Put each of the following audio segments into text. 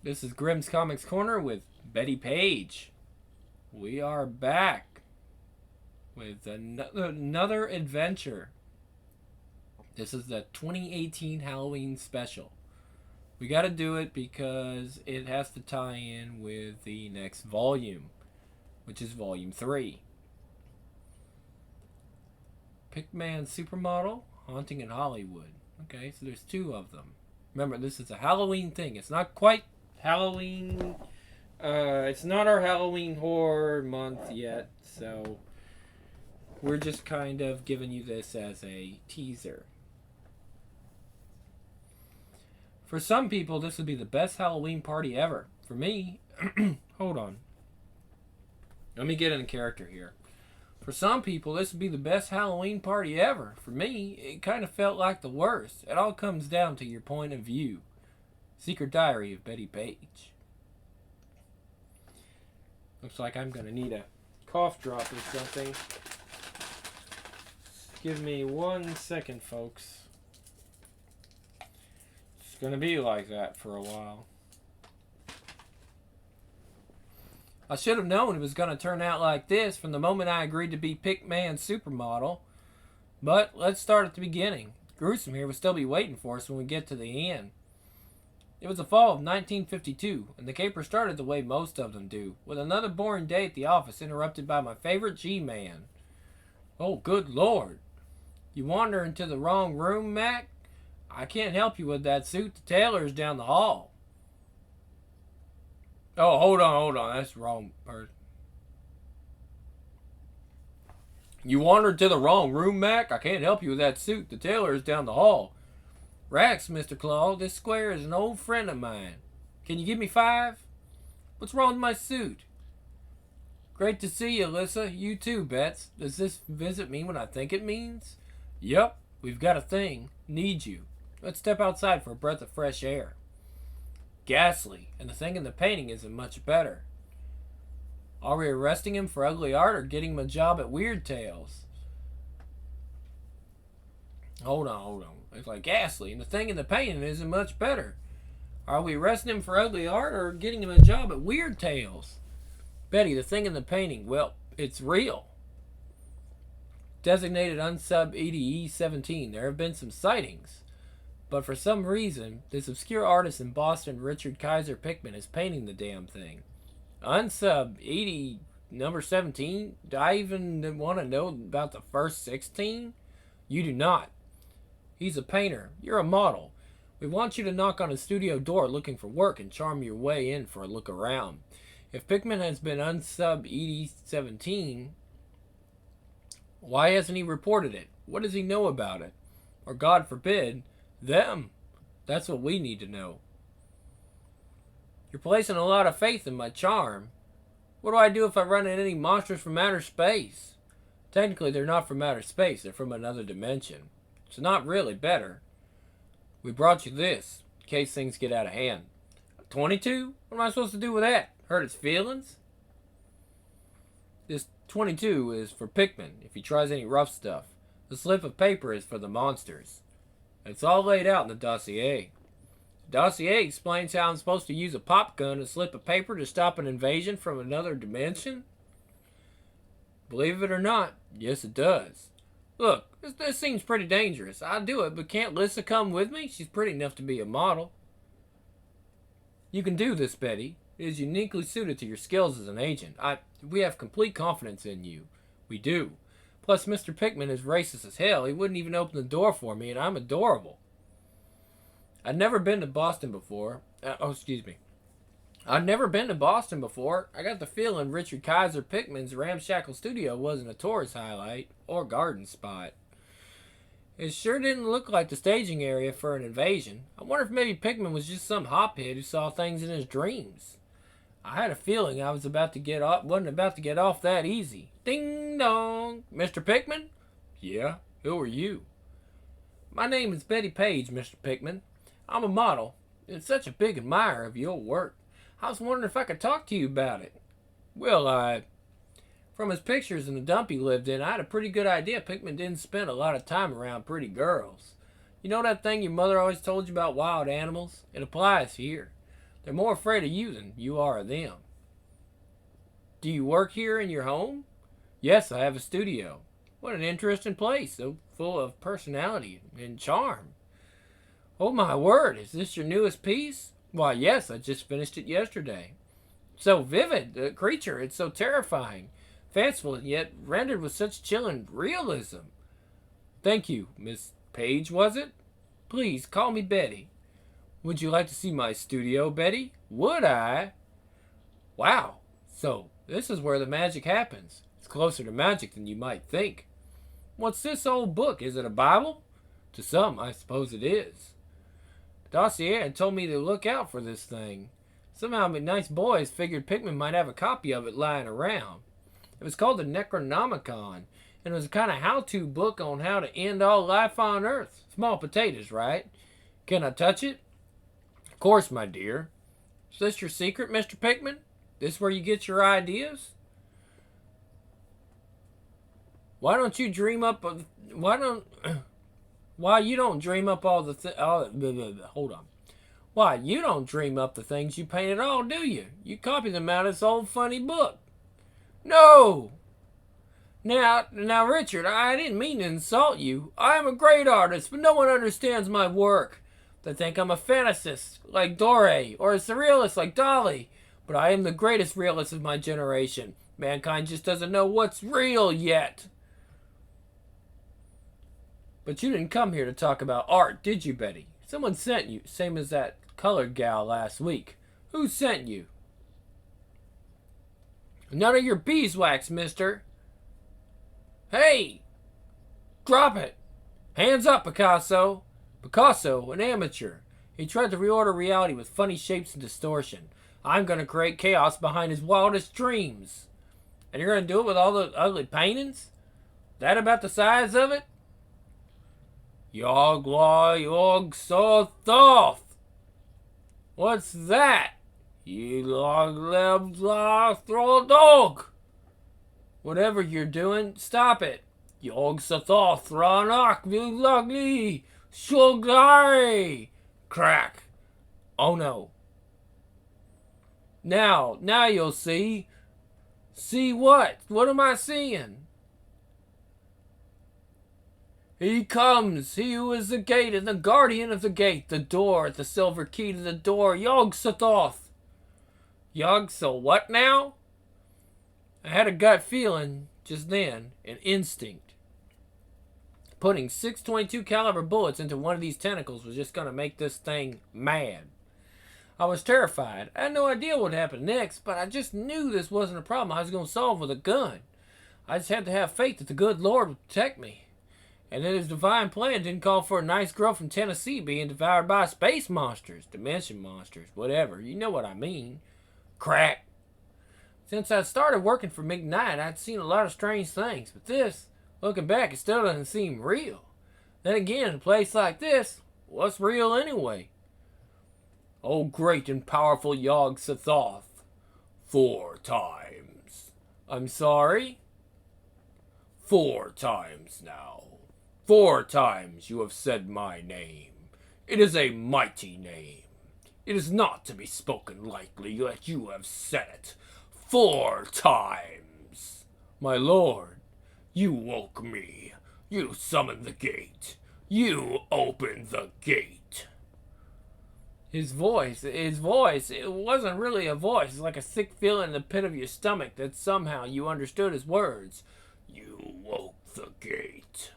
This is Grimm's Comics Corner with Betty Page. We are back with another adventure. This is the 2018 Halloween special. We got to do it because it has to tie in with the next volume, which is volume 3. Pickman Supermodel, Haunting in Hollywood. Okay, so there's 2 of them. Remember, this is a Halloween thing. It's not quite Halloween. It's not our Halloween horror month yet, so we're just kind of giving you this as a teaser. For some people, this would be the best Halloween party ever. For me, hold on. Let me get in character here. For some people, this would be the best Halloween party ever. For me, it kind of felt like the worst. It all comes down to your point of view. Secret Diary of Betty Page. Looks like I'm going to need a cough drop or something. Give me 1 second, folks. It's going to be like that for a while. I should have known it was going to turn out like this from the moment I agreed to be Pickman Supermodel. But let's start at the beginning. Gruesome here will still be waiting for us when we get to the end. It was the fall of 1952, and the caper started the way most of them do, with another boring day at the office interrupted by my favorite G-Man. Oh, good Lord. You wander into the wrong room, Mac? I can't help you with that suit. The tailor's down the hall. Oh, hold on. That's the wrong person. You wandered to the wrong room, Mac? I can't help you with that suit. The tailor is down the hall. Rax, Mr. Claw, this square is an old friend of mine. Can you give me 5? What's wrong with my suit? Great to see you, Alyssa. You too, Bets. Does this visit mean what I think it means? Yup, we've got a thing. Need you. Let's step outside for a breath of fresh air. Ghastly, and the thing in the painting isn't much better. Are we arresting him for ugly art or getting him a job at Weird Tales? Hold on. It's like ghastly, and the thing in the painting isn't much better. Are we arresting him for ugly art or getting him a job at Weird Tales? Betty, the thing in the painting, well, it's real. Designated unsub EDE 17. There have been some sightings. But for some reason, this obscure artist in Boston, Richard Kaiser Pickman, is painting the damn thing. Unsub 80 number 17? Do I even want to know about the first 16? You do not. He's a painter. You're a model. We want you to knock on his studio door looking for work and charm your way in for a look around. If Pickman has been unsub 8017, why hasn't he reported it? What does he know about it? Or God forbid, them. That's what we need to know. You're placing a lot of faith in my charm. What do I do if I run into any monsters from outer space? Technically, they're not from outer space. They're from another dimension. It's not really better. We brought you this, in case things get out of hand. 22? What am I supposed to do with that? Hurt its feelings? This 22 is for Pickman, if he tries any rough stuff. The slip of paper is for the monsters. It's all laid out in the dossier. The dossier explains how I'm supposed to use a pop gun and slip of paper to stop an invasion from another dimension. Believe it or not, yes it does. Look, this seems pretty dangerous. I'll do it, but can't Lissa come with me? She's pretty enough to be a model. You can do this, Betty. It is uniquely suited to your skills as an agent. We have complete confidence in you. We do. Plus, Mr. Pickman is racist as hell. He wouldn't even open the door for me, and I'm adorable. I'd never been to Boston before. I'd never been to Boston before. I got the feeling Richard Kaiser Pickman's ramshackle studio wasn't a tourist highlight or garden spot. It sure didn't look like the staging area for an invasion. I wonder if maybe Pickman was just some hophead who saw things in his dreams. I had a feeling I wasn't about to get off that easy. Ding dong. Mr. Pickman? Yeah, who are you? My name is Betty Page, Mr. Pickman. I'm a model and such a big admirer of your work. I was wondering if I could talk to you about it. Well, from his pictures in the dump he lived in, I had a pretty good idea Pickman didn't spend a lot of time around pretty girls. You know that thing your mother always told you about wild animals? It applies here. They're more afraid of you than you are of them. Do you work here in your home? Yes, I have a studio. What an interesting place, so full of personality and charm. Oh my word, is this your newest piece? Why, yes, I just finished it yesterday. So vivid, the creature, it's so terrifying, fanciful, and yet rendered with such chilling realism. Thank you, Miss Page, was it? Please, call me Betty. Would you like to see my studio, Betty? Would I? Wow, so this is where the magic happens. It's closer to magic than you might think. What's this old book? Is it a Bible? To some, I suppose it is. The dossier had told me to look out for this thing. Somehow McKnight's boys figured Pickman might have a copy of it lying around. It was called the Necronomicon, and it was a kind of how-to book on how to end all life on Earth. Small potatoes, right? Can I touch it? Of course, my dear. Is this your secret, Mr. Pickman? This where you get your ideas? Why don't you dream up of... Why you don't dream up all the... hold on. Why, you don't dream up the things you paint at all, do you? You copy them out of this old funny book. No! Now, Richard, I didn't mean to insult you. I am a great artist, but no one understands my work. They think I'm a fantasist, like Doré, or a surrealist, like Dali. But I am the greatest realist of my generation. Mankind just doesn't know what's real yet. But you didn't come here to talk about art, did you, Betty? Someone sent you, same as that colored gal last week. Who sent you? None of your beeswax, mister. Hey! Drop it! Hands up, Picasso! Picasso, an amateur. He tried to reorder reality with funny shapes and distortion. I'm going to create chaos behind his wildest dreams. And you're going to do it with all the ugly paintings? That about the size of it? Yog-la, yog-so-thoth. What's that? Yog-la-throw-dog. Whatever you're doing, stop it. Yog-so-thoth, ranak, yog-la-gli, shogari. Crack. Oh no. Now you'll see. See what? What am I seeing? He comes, he who is the gate and the guardian of the gate, the door, the silver key to the door, Yog-Sothoth. Yog-So what now? I had a gut feeling just then, an instinct. Putting 6.22 caliber bullets into one of these tentacles was just going to make this thing mad. I was terrified. I had no idea what would happen next, but I just knew this wasn't a problem I was going to solve with a gun. I just had to have faith that the good Lord would protect me. And that his divine plan didn't call for a nice girl from Tennessee being devoured by space monsters, dimension monsters, whatever. You know what I mean. Crack. Since I started working for McKnight, I'd seen a lot of strange things. But this, looking back, it still doesn't seem real. Then again, in a place like this, what's real anyway? Oh, great and powerful Yog-Sothoth. 4 times. I'm sorry? 4 times now. 4 times you have said my name. It is a mighty name. It is not to be spoken lightly that you have said it. 4 times. My lord, you woke me. You summoned the gate. You opened the gate. His voice, it wasn't really a voice. It's like a sick feeling in the pit of your stomach that somehow you understood his words. You woke the gate.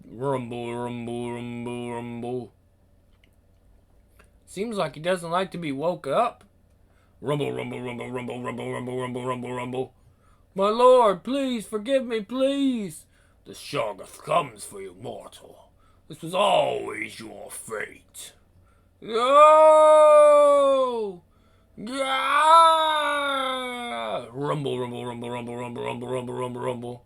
Rumble, rumble, rumble, rumble. Seems like he doesn't like to be woke up. Rumble, rumble, rumble, rumble, rumble, rumble, rumble, rumble, rumble. My lord, please, forgive me, please. The Shoggoth comes for you, mortal. This was always your fate. No! Yeah! Rumble, rumble, rumble, rumble, rumble, rumble, rumble, rumble, rumble.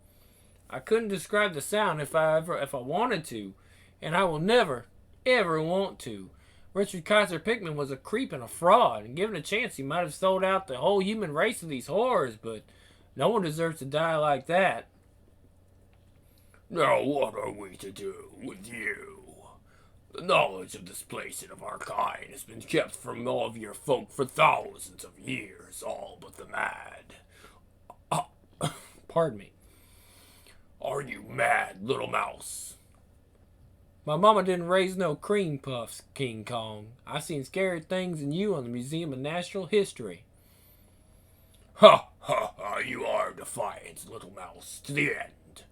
I couldn't describe the sound if I wanted to, and I will never, ever want to. Richard Kaiser Pickman was a creep and a fraud, and given a chance he might have sold out the whole human race to these horrors, but no one deserves to die like that. Now what are we to do with you? The knowledge of this place and of our kind has been kept from all of your folk for thousands of years, all but the mad. Uh, Pardon me. Are you mad, little mouse? My mama didn't raise no cream puffs, King Kong. I seen scary things in you on the Museum of Natural History. Ha ha ha, you are defiant, little mouse, to the end.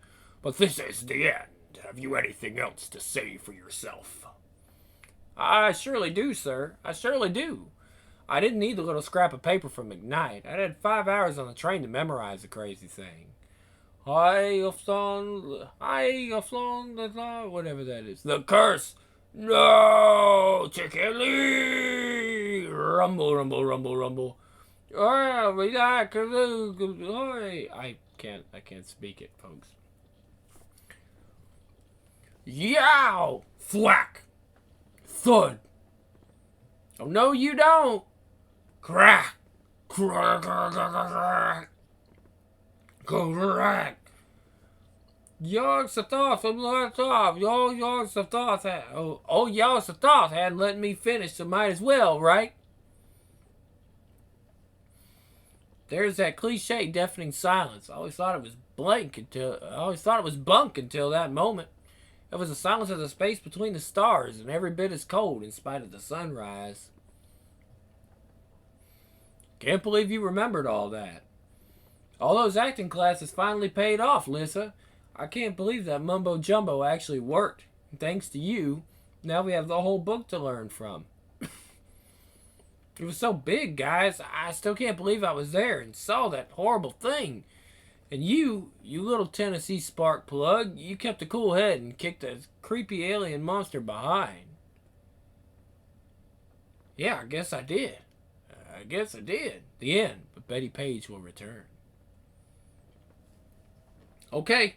But this is the end. Have you anything else to say for yourself? I surely do, sir. I surely do. I didn't need the little scrap of paper from McKnight. I had 5 hours on the train to memorize the crazy thing. I have flown, whatever that is. The curse! No! Chicken Lee! Rumble, rumble, rumble, rumble. I can't speak it, folks. Yow! Thwack! Thud! Oh, no, you don't! Crack! Crack! Crack! Crack! Crack! Yogs of thoughts from the top. Yogs of thoughts. Yogs of thoughts hadn't let me finish, so might as well, right? There's that cliche deafening silence. I always thought it was bunk until that moment. It was the silence of the space between the stars, and every bit as cold in spite of the sunrise. Can't believe you remembered all that. All those acting classes finally paid off, Lissa. I can't believe that mumbo jumbo actually worked. And thanks to you, now we have the whole book to learn from. It was so big, guys. I still can't believe I was there and saw that horrible thing. And you little Tennessee spark plug, you kept a cool head and kicked a creepy alien monster behind. Yeah, I guess I did. The end, but Bettie Page will return. Okay,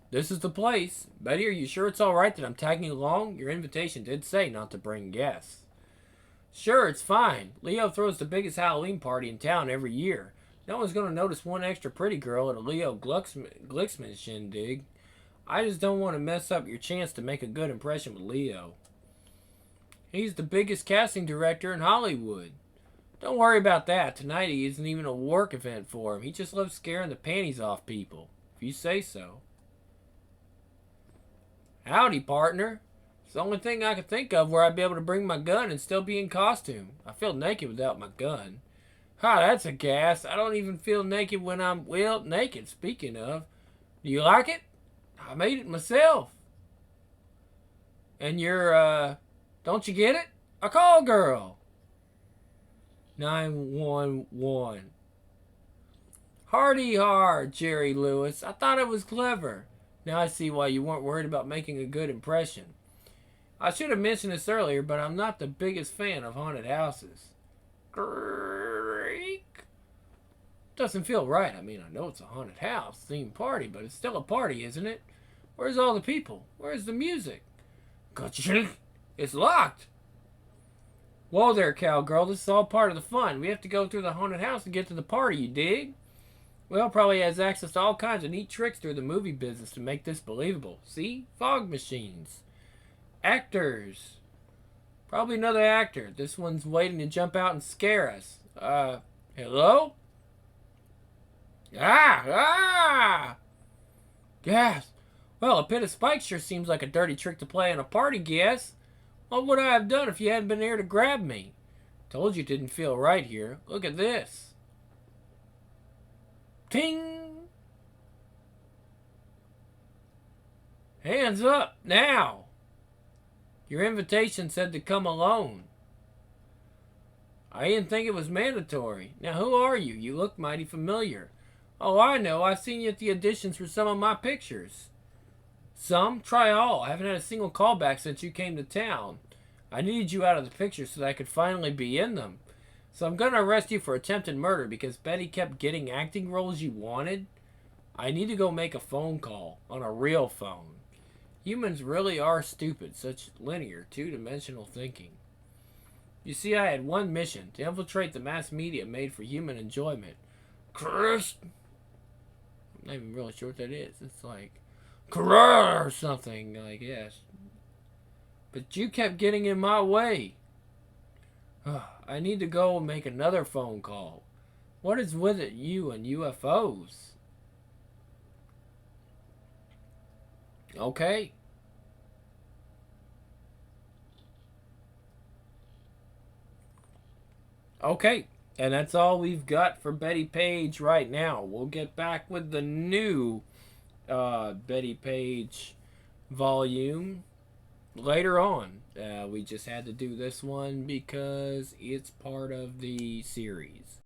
this is the place. Betty, are you sure it's alright that I'm tagging along? Your invitation did say not to bring guests. Sure, it's fine. Leo throws the biggest Halloween party in town every year. No one's going to notice one extra pretty girl at a Leo Glicksman shindig. I just don't want to mess up your chance to make a good impression with Leo. He's the biggest casting director in Hollywood. Don't worry about that. Tonight he isn't even a work event for him. He just loves scaring the panties off people. If you say so. Howdy, partner. It's the only thing I could think of where I'd be able to bring my gun and still be in costume. I feel naked without my gun. Ha, that's a gas. I don't even feel naked when I'm, well, naked, speaking of. Do you like it? I made it myself. And you're, don't you get it? A call girl. 911. Hardy har, Jerry Lewis. I thought it was clever. Now I see why you weren't worried about making a good impression. I should have mentioned this earlier, but I'm not the biggest fan of haunted houses. Creak. Doesn't feel right. I mean, I know it's a haunted house, themed party, but it's still a party, isn't it? Where's all the people? Where's the music? It's locked. Whoa there, cowgirl. This is all part of the fun. We have to go through the haunted house to get to the party, you dig? Well, probably has access to all kinds of neat tricks through the movie business to make this believable. See? Fog machines. Actors. Probably another actor. This one's waiting to jump out and scare us. Hello? Ah! Gas. Well, a pit of spikes sure seems like a dirty trick to play in a party, guess. What would I have done if you hadn't been here to grab me? Told you it didn't feel right here. Look at this. Ting! Hands up, now! Your invitation said to come alone. I didn't think it was mandatory. Now, who are you? You look mighty familiar. Oh, I know. I've seen you at the auditions for some of my pictures. Some? Try all. I haven't had a single callback since you came to town. I needed you out of the picture so that I could finally be in them. So I'm going to arrest you for attempted murder because Betty kept getting acting roles you wanted. I need to go make a phone call on a real phone. Humans really are stupid, such linear, two-dimensional thinking. You see, I had one mission, to infiltrate the mass media made for human enjoyment. Chris? I'm not even really sure what that is. It's like, or something, like, yes. But you kept getting in my way. I need to go and make another phone call. What is with it, you and UFOs? Okay. Okay. And that's all we've got for Bettie Page right now. We'll get back with the new Bettie Page volume later on. We just had to do this one because it's part of the series.